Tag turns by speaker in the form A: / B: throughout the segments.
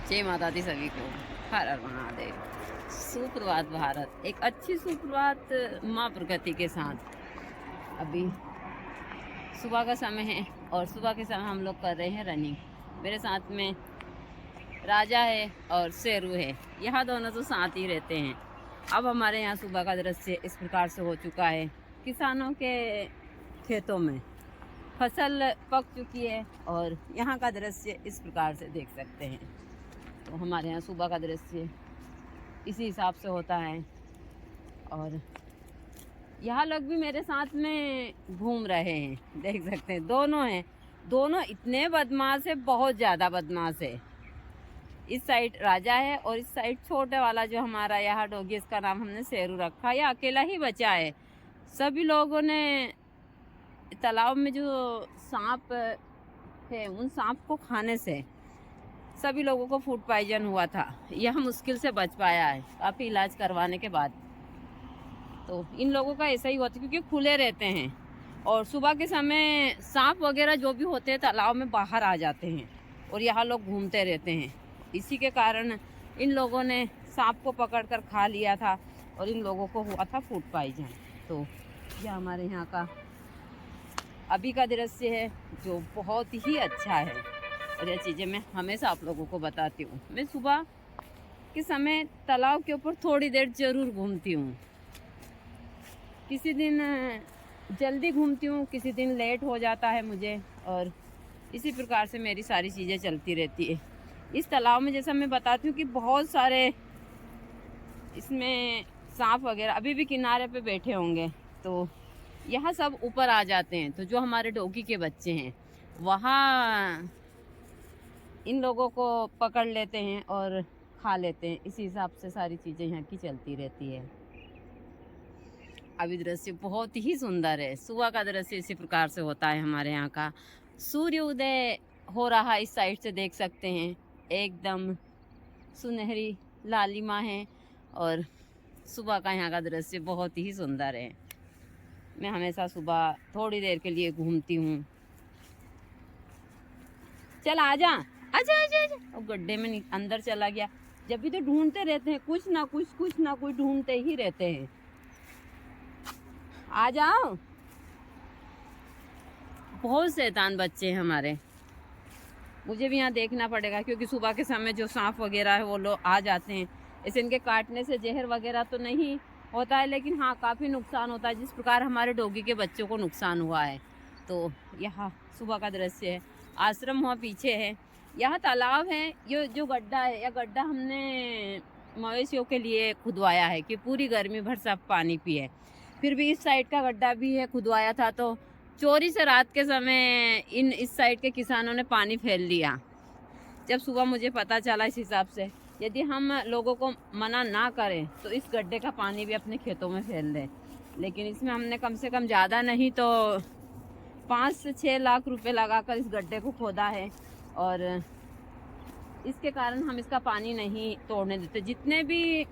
A: जय माता दी सभी को। हर हर महादेव। सुप्रभात भारत। एक अच्छी सुप्रभात माँ प्रकृति के साथ। अभी सुबह का समय है और सुबह के समय हम लोग कर रहे हैं रनिंग। मेरे साथ में राजा है और शेरू है। यहाँ दोनों तो साथ ही रहते हैं। अब हमारे यहाँ सुबह का दृश्य इस प्रकार से हो चुका है। किसानों के खेतों में फसल पक चुकी है और यहाँ का दृश्य इस प्रकार से देख सकते हैं। तो हमारे यहाँ सुबह का दृश्य इसी हिसाब से होता है। और यहाँ लोग भी मेरे साथ में घूम रहे हैं, देख सकते हैं। दोनों हैं, दोनों इतने बदमाश है, बहुत ज़्यादा बदमाश है। इस साइड राजा है और इस साइड छोटे वाला जो हमारा यहाँ डॉगी, इसका नाम हमने शेरू रखा। यह अकेला ही बचा है। सभी लोगों ने तालाब में जो सांप है, उन सांप को खाने से सभी लोगों को फूड पॉइजन हुआ था। यह मुश्किल से बच पाया है काफ़ी इलाज करवाने के बाद। तो इन लोगों का ऐसा ही होता है क्योंकि खुले रहते हैं और सुबह के समय सांप वगैरह जो भी होते हैं तालाब में बाहर आ जाते हैं और यहाँ लोग घूमते रहते हैं। इसी के कारण इन लोगों ने सांप को पकड़कर खा लिया था और इन लोगों को हुआ था फूड पॉइजन। तो यह हमारे यहाँ का अभी का दृश्य है जो बहुत ही अच्छा है और यह चीज़ें मैं हमेशा आप लोगों को बताती हूँ। मैं सुबह के समय तालाब के ऊपर थोड़ी देर ज़रूर घूमती हूँ। किसी दिन जल्दी घूमती हूँ, किसी दिन लेट हो जाता है मुझे, और इसी प्रकार से मेरी सारी चीज़ें चलती रहती है। इस तालाब में जैसा मैं बताती हूँ कि बहुत सारे इसमें सांप वगैरह अभी भी किनारे पे बैठे होंगे। तो यहाँ सब ऊपर आ जाते हैं। तो जो हमारे डॉगी के बच्चे हैं वहाँ इन लोगों को पकड़ लेते हैं और खा लेते हैं। इसी हिसाब से सारी चीज़ें यहाँ की चलती रहती है। अभी दृश्य बहुत ही सुंदर है। सुबह का दृश्य इसी प्रकार से होता है हमारे यहाँ का। सूर्य उदय हो रहा है, इस साइड से देख सकते हैं। एकदम सुनहरी लालिमा है और सुबह का यहाँ का दृश्य बहुत ही सुंदर है। मैं हमेशा सुबह थोड़ी देर के लिए घूमती हूँ। चल आजा आजा आजा आजा। और गड्ढे में अंदर चला गया। जब भी तो ढूंढते रहते हैं, कुछ ना कुछ ढूंढते ही रहते हैं। आ जाओ। बहुत शैतान बच्चे हैं हमारे। मुझे भी यहाँ देखना पड़ेगा क्योंकि सुबह के समय जो सांप वगैरह है वो लोग आ जाते हैं। ऐसे इनके काटने से जहर वगैरह तो नहीं होता है, लेकिन हाँ काफ़ी नुकसान होता है, जिस प्रकार हमारे डॉगी के बच्चों को नुकसान हुआ है। तो यहाँ सुबह का दृश्य है। आश्रम वहाँ पीछे है। यहाँ तालाब है। ये जो गड्ढा है, यह गड्ढा हमने मवेशियों के लिए खुदवाया है कि पूरी गर्मी भर सब पानी पिए। फिर भी इस साइड का गड्ढा भी है, खुदवाया था। तो चोरी से रात के समय इस साइड के किसानों ने पानी फैल दिया। जब सुबह मुझे पता चला, इस हिसाब से यदि हम लोगों को मना ना करें तो इस गड्ढे का पानी भी अपने खेतों में फैल दे। लेकिन इसमें हमने कम से कम ज़्यादा नहीं तो 5 से 6 लाख रुपए लगाकर इस गड्ढे को खोदा है और इसके कारण हम इसका पानी नहीं तोड़ने देते। जितने भी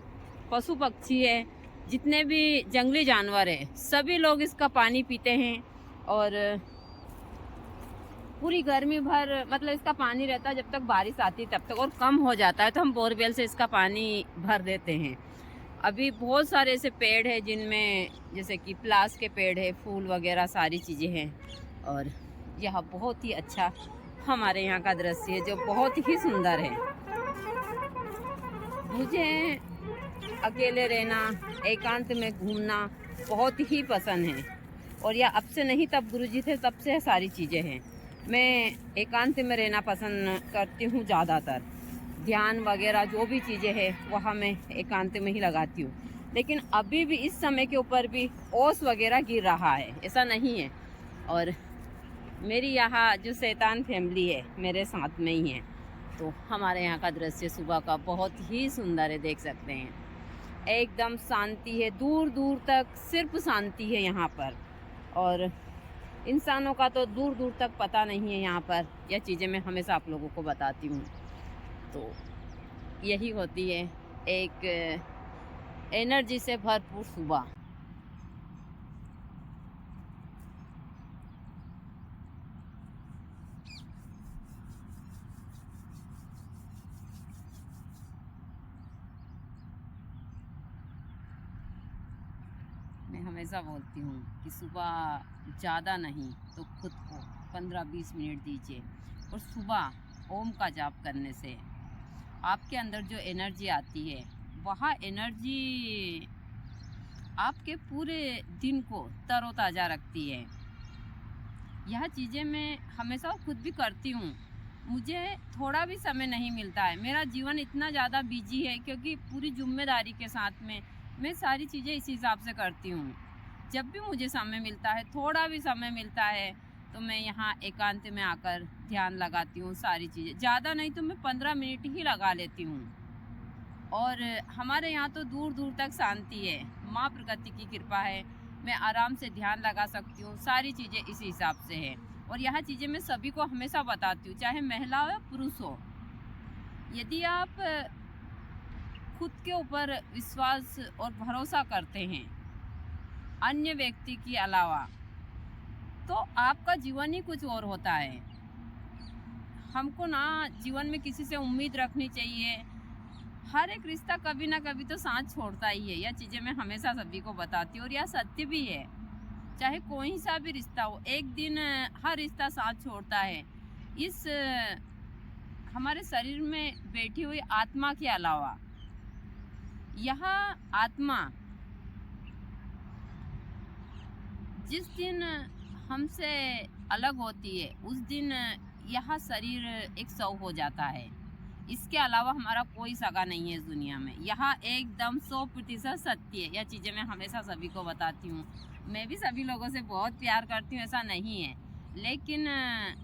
A: पशु पक्षी है, जितने भी जंगली जानवर है, सभी लोग इसका पानी पीते हैं और पूरी गर्मी भर मतलब इसका पानी रहता है जब तक बारिश आती है तब तक, और कम हो जाता है तो हम बोरवेल से इसका पानी भर देते हैं। अभी बहुत सारे ऐसे पेड़ हैं जिनमें जैसे कि प्लास के पेड़ है, फूल वगैरह सारी चीज़ें हैं। और यह बहुत ही अच्छा हमारे यहाँ का दृश्य है जो बहुत ही सुंदर है। मुझे अकेले रहना, एकांत में घूमना बहुत ही पसंद है। और यह अब से नहीं, तब गुरुजी थे तब से सारी चीज़ें हैं। मैं एकांत में रहना पसंद करती हूँ ज़्यादातर। ध्यान वगैरह जो भी चीज़ें हैं वह मैं एकांत में ही लगाती हूँ। लेकिन अभी भी इस समय के ऊपर भी ओस वगैरह गिर रहा है, ऐसा नहीं है। और मेरी यहाँ जो शैतान फैमिली है मेरे साथ में ही है। तो हमारे यहाँ का दृश्य सुबह का बहुत ही सुंदर है, देख सकते हैं। एकदम शांति है, दूर दूर तक सिर्फ शांति है यहाँ पर। और इंसानों का तो दूर दूर तक पता नहीं है यहाँ पर। यह चीज़ें मैं हमेशा आप लोगों को बताती हूँ। तो यही होती है एक एनर्जी से भरपूर सुबह। हमेशा बोलती हूँ कि सुबह ज़्यादा नहीं तो खुद को 15-20 मिनट दीजिए, और सुबह ओम का जाप करने से आपके अंदर जो एनर्जी आती है, वह एनर्जी आपके पूरे दिन को तरोताज़ा रखती है। यह चीज़ें मैं हमेशा खुद भी करती हूँ। मुझे थोड़ा भी समय नहीं मिलता है, मेरा जीवन इतना ज़्यादा बिजी है क्योंकि पूरी जिम्मेदारी के साथ में मैं सारी चीज़ें इस हिसाब से करती हूँ। जब भी मुझे समय मिलता है, थोड़ा भी समय मिलता है, तो मैं यहाँ एकांत में आकर ध्यान लगाती हूँ। सारी चीज़ें ज़्यादा नहीं तो मैं 15 मिनट ही लगा लेती हूँ। और हमारे यहाँ तो दूर दूर तक शांति है, माँ प्रकृति की कृपा है, मैं आराम से ध्यान लगा सकती हूँ। सारी चीज़ें इस हिसाब से है, और यह चीज़ें मैं सभी को हमेशा बताती हूँ, चाहे महिला हो या पुरुष हो। यदि आप खुद के ऊपर विश्वास और भरोसा करते हैं अन्य व्यक्ति के अलावा, तो आपका जीवन ही कुछ और होता है। हमको ना जीवन में किसी से उम्मीद रखनी चाहिए। हर एक रिश्ता कभी ना कभी तो साथ छोड़ता ही है, यह चीज़ें मैं हमेशा सभी को बताती हूँ, और यह सत्य भी है। चाहे कोई सा भी रिश्ता हो, एक दिन हर रिश्ता साथ छोड़ता है। इस हमारे शरीर में बैठी हुई आत्मा के अलावा, यह आत्मा जिस दिन हमसे अलग होती है, उस दिन यह शरीर एक शव हो जाता है। इसके अलावा हमारा कोई सगा नहीं है इस दुनिया में। यह एकदम 100% सत्य है। यह चीज़ें मैं हमेशा सभी को बताती हूँ। मैं भी सभी लोगों से बहुत प्यार करती हूँ, ऐसा नहीं है, लेकिन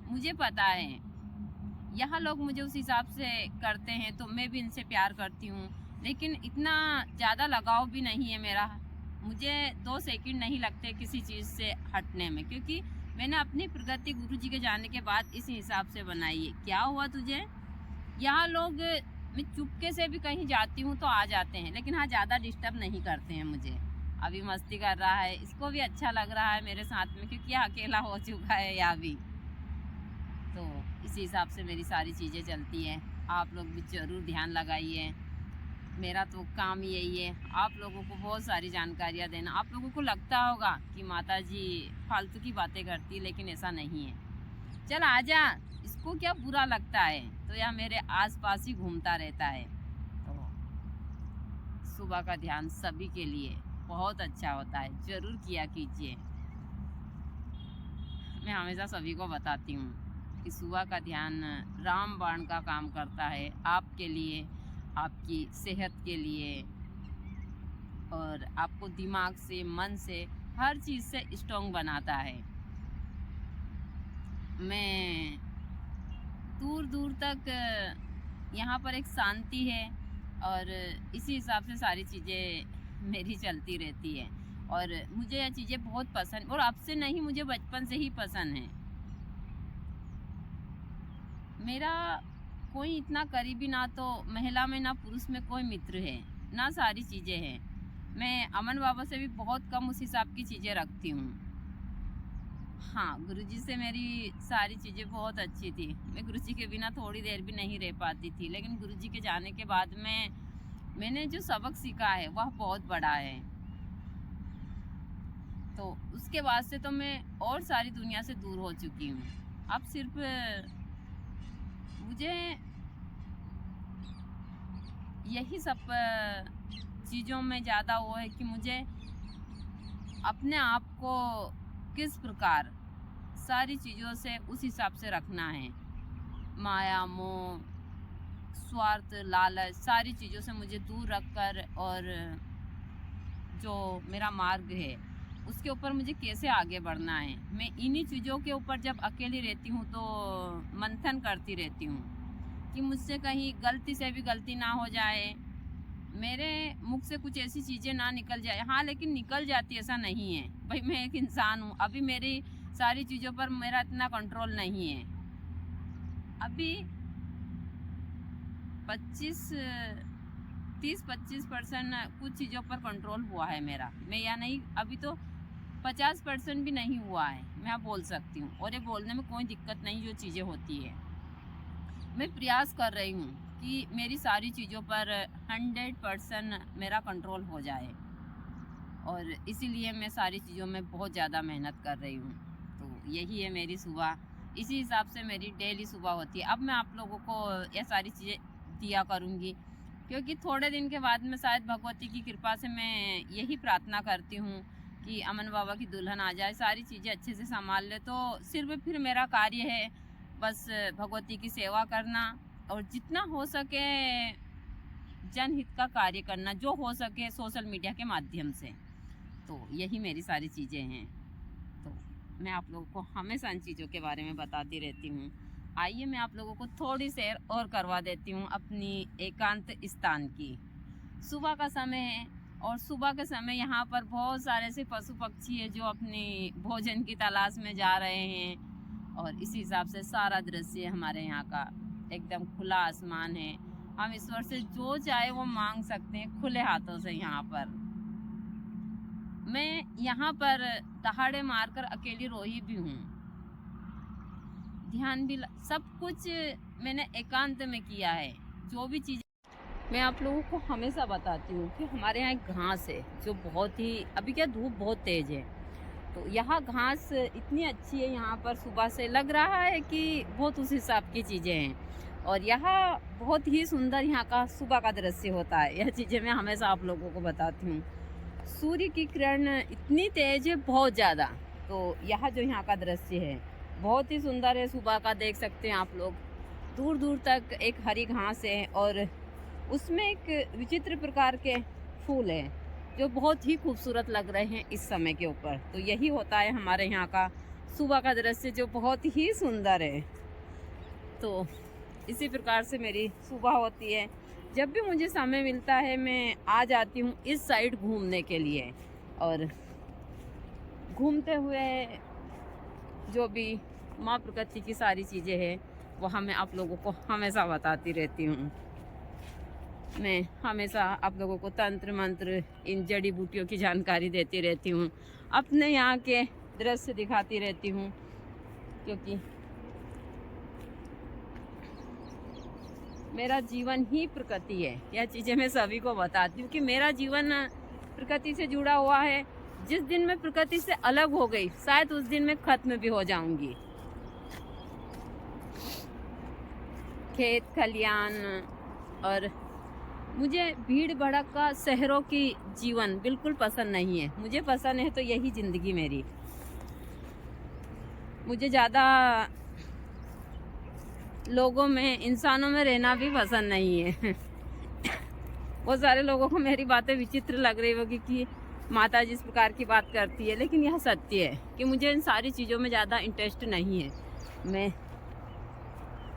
A: मुझे पता है यह लोग मुझे उस हिसाब से करते हैं, तो मैं भी इनसे प्यार करती हूँ। लेकिन इतना ज़्यादा लगाव भी नहीं है मेरा। मुझे 2 सेकंड नहीं लगते किसी चीज़ से हटने में, क्योंकि मैंने अपनी प्रगति गुरु जी के जाने के बाद इस हिसाब से बनाई है। क्या हुआ तुझे? यहाँ लोग, मैं चुपके से भी कहीं जाती हूँ तो आ जाते हैं, लेकिन हाँ ज़्यादा डिस्टर्ब नहीं करते हैं मुझे। अभी मस्ती कर रहा है, इसको भी अच्छा लग रहा है मेरे साथ में, क्योंकि अकेला हो चुका है या भी। तो इसी हिसाब से मेरी सारी चीज़ें चलती हैं। आप लोग भी ज़रूर ध्यान लगाइए। मेरा तो काम यही है, आप लोगों को बहुत सारी जानकारियाँ देना। आप लोगों को लगता होगा कि माता जी फालतू की बातें करती है, लेकिन ऐसा नहीं है। चल आजा, इसको क्या बुरा लगता है? तो यह मेरे आसपास ही घूमता रहता है। तो सुबह का ध्यान सभी के लिए बहुत अच्छा होता है, ज़रूर किया कीजिए। मैं हमेशा सभी को बताती हूँ कि सुबह का ध्यान रामबाण का काम करता है, आपके लिए, आपकी सेहत के लिए, और आपको दिमाग से, मन से, हर चीज़ से स्ट्रॉन्ग बनाता है। मैं दूर दूर तक यहाँ पर एक शांति है, और इसी हिसाब से सारी चीज़ें मेरी चलती रहती है। और मुझे यह चीज़ें बहुत पसंद, और आपसे नहीं, मुझे बचपन से ही पसंद है। मेरा कोई इतना करीबी ना तो महिला में ना पुरुष में कोई मित्र है, ना सारी चीज़ें हैं। मैं अमन बाबा से भी बहुत कम उस हिसाब की चीज़ें रखती हूँ। हाँ, गुरुजी से मेरी सारी चीज़ें बहुत अच्छी थी। मैं गुरुजी के बिना थोड़ी देर भी नहीं रह पाती थी, लेकिन गुरुजी के जाने के बाद मैंने जो सबक सीखा है वह बहुत बड़ा है। तो उसके बाद से तो मैं और सारी दुनिया से दूर हो चुकी हूँ। अब सिर्फ मुझे यही सब चीज़ों में ज़्यादा वो है कि मुझे अपने आप को किस प्रकार सारी चीज़ों से उस हिसाब से रखना है। माया, मोह, स्वार्थ, लालच, सारी चीज़ों से मुझे दूर रखकर, और जो मेरा मार्ग है उसके ऊपर मुझे कैसे आगे बढ़ना है, मैं इन्हीं चीज़ों के ऊपर जब अकेली रहती हूँ तो मंथन करती रहती हूँ कि मुझसे कहीं गलती से भी गलती ना हो जाए, मेरे मुख से कुछ ऐसी चीज़ें ना निकल जाए। हाँ, लेकिन निकल जाती, ऐसा नहीं है भाई, मैं एक इंसान हूँ। अभी मेरी सारी चीज़ों पर मेरा इतना कंट्रोल नहीं है। अभी 30-25% कुछ चीज़ों पर कंट्रोल हुआ है मेरा। मैं या नहीं, अभी तो 50% भी नहीं हुआ है, मैं आप बोल सकती हूँ। और ये बोलने में कोई दिक्कत नहीं, जो चीज़ें होती है। मैं प्रयास कर रही हूँ कि मेरी सारी चीज़ों पर 100% मेरा कंट्रोल हो जाए। और इसीलिए मैं सारी चीज़ों में बहुत ज़्यादा मेहनत कर रही हूँ। तो यही है मेरी सुबह, इसी हिसाब से मेरी डेली सुबह होती है। अब मैं आप लोगों को ये सारी चीज़ें दिया करूँगी, क्योंकि थोड़े दिन के बाद में शायद भगवती की कृपा से मैं यही प्रार्थना करती हूँ कि अमन बाबा की दुल्हन आ जाए, सारी चीज़ें अच्छे से संभाल ले, तो सिर्फ फिर मेरा कार्य है बस भगवती की सेवा करना और जितना हो सके जनहित का कार्य करना, जो हो सके सोशल मीडिया के माध्यम से। तो यही मेरी सारी चीज़ें हैं। तो मैं आप लोगों को हमेशा इन चीज़ों के बारे में बताती रहती हूँ। आइए मैं आप लोगों को थोड़ी सैर और करवा देती हूँ अपनी एकांत स्थान की। सुबह का समय है और सुबह के समय यहाँ पर बहुत सारे ऐसे पशु पक्षी है जो अपनी भोजन की तलाश में जा रहे हैं, और इसी हिसाब से सारा दृश्य हमारे यहाँ का एकदम खुला आसमान है। हम ईश्वर से जो चाहे वो मांग सकते हैं खुले हाथों से। यहाँ पर मैं यहाँ पर दहाड़े मारकर अकेली रोही भी हूँ, ध्यान भी सब कुछ मैंने एकांत में किया है। जो भी चीज़ मैं आप लोगों को हमेशा बताती हूँ कि हमारे यहाँ एक घास है जो बहुत ही, अभी क्या धूप बहुत तेज़ है, तो यहाँ घास इतनी अच्छी है, यहाँ पर सुबह से लग रहा है कि बहुत उस हिसाब की चीज़ें हैं। और यहाँ बहुत ही सुंदर यहाँ का सुबह का दृश्य होता है। यह चीज़ें मैं हमेशा आप लोगों को बताती हूँ। सूर्य की किरण इतनी तेज़ है, बहुत ज़्यादा। तो यहाँ जो यहाँ का दृश्य है बहुत ही सुंदर है। सुबह का देख सकते हैं आप लोग, दूर दूर तक एक हरी घास है और उसमें एक विचित्र प्रकार के फूल हैं जो बहुत ही खूबसूरत लग रहे हैं इस समय के ऊपर। तो यही होता है हमारे यहाँ का सुबह का दृश्य जो बहुत ही सुंदर है। तो इसी प्रकार से मेरी सुबह होती है। जब भी मुझे समय मिलता है मैं आ जाती हूँ इस साइड घूमने के लिए, और घूमते हुए जो भी माँ प्रकृति की सारी चीज़ें हैं वह मैं आप लोगों को हमेशा बताती रहती हूँ। मैं हमेशा आप लोगों को तंत्र मंत्र, इन जड़ी बूटियों की जानकारी देती रहती हूँ, अपने यहाँ के दृश्य दिखाती रहती हूँ, क्योंकि मेरा जीवन ही प्रकृति है। यह चीज़ें मैं सभी को बताती हूँ कि मेरा जीवन प्रकृति से जुड़ा हुआ है। जिस दिन मैं प्रकृति से अलग हो गई शायद उस दिन मैं खत्म भी हो जाऊंगी। खेत खलियान और मुझे भीड़ भड़का शहरों की जीवन बिल्कुल पसंद नहीं है। मुझे पसंद है तो यही ज़िंदगी मेरी। मुझे ज़्यादा लोगों में, इंसानों में रहना भी पसंद नहीं है। बहुत सारे लोगों को मेरी बातें विचित्र लग रही होगी कि माता जिस प्रकार की बात करती है, लेकिन यह सत्य है कि मुझे इन सारी चीज़ों में ज़्यादा इंटरेस्ट नहीं है। मैं